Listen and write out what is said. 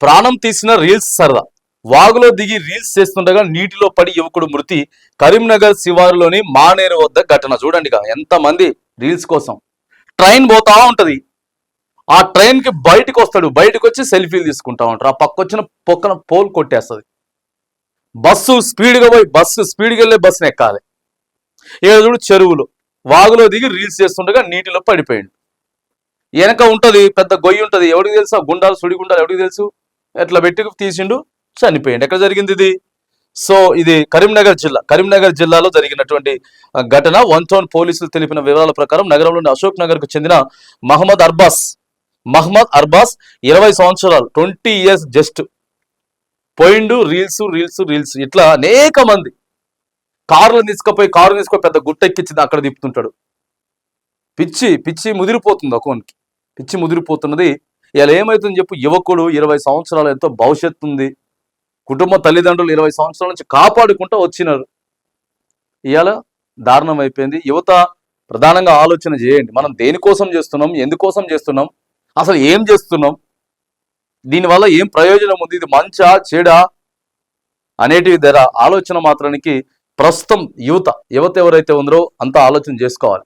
ప్రాణం తీసిన రీల్స్ సరదా. వాగులో దిగి రీల్స్ చేస్తుండగా నీటిలో పడి యువకుడు మృతి. కరీంనగర్ శివారులోని మానేరు వద్ద ఘటన. చూడండిగా ఎంతమంది రీల్స్ కోసం. ట్రైన్ పోతా ఉంటది, ఆ ట్రైన్ కి బయటకు వస్తాడు, బయటకు వచ్చి సెల్ఫీలు తీసుకుంటా ఉంటారు. ఆ పక్కన పోల్ కొట్టేస్తుంది. బస్సు స్పీడ్గా పోయి స్పీడ్గా వెళ్ళే బస్సుని ఎక్కాలి. ఇక చూడు చెరువులో వాగులో దిగి రీల్స్ చేస్తుండగా నీటిలో పడిపోయింది. వెనక ఉంటది పెద్ద గొయ్యి ఉంటది, ఎవరికి తెలుసు? ఆ గుండాలు సుడిగుండాలు ఎవరికి తెలుసు? ఎట్లా పెట్టి తీసిండు, చనిపోయింది. ఎక్కడ జరిగింది ఇది? సో ఇది కరీంనగర్ జిల్లాలో జరిగినటువంటి ఘటన. వన్ టౌన్ పోలీసులు తెలిపిన వివరాల ప్రకారం నగరంలోని అశోక్ నగర్ కు చెందిన మహమ్మద్ అర్బాస్ 20 సంవత్సరాలు, 20 years జస్ట్. పోయిండు రీల్స్ ఇట్లా అనేక మంది కారు తీసుకుపోయి పెద్ద గుట్ట ఎక్కించింది, అక్కడ తిప్పుతుంటాడు. పిచ్చి ముదిరిపోతుంది, ఒక్కోనికి పిచ్చి ముదిరిపోతున్నది. ఇలా ఏమైతుంది చెప్పు? యువకుడు 20 సంవత్సరాలు, ఎంతో భవిష్యత్తు ఉంది, కుటుంబ తల్లిదండ్రులు 20 సంవత్సరాల నుంచి కాపాడుకుంటూ వచ్చినారు. ఇవాళ దారుణం అయిపోయింది. యువత ప్రధానంగా ఆలోచన చేయండి. మనం దేనికోసం చేస్తున్నాం, ఎందుకోసం చేస్తున్నాం, అసలు ఏం చేస్తున్నాం, దీనివల్ల ఏం ప్రయోజనం ఉంది, ఇది మంచా చెడా అనేటివి ధర ఆలోచన మాత్రానికి ప్రస్తుతం యువత ఎవరైతే ఉందరో అంతా ఆలోచన చేసుకోవాలి.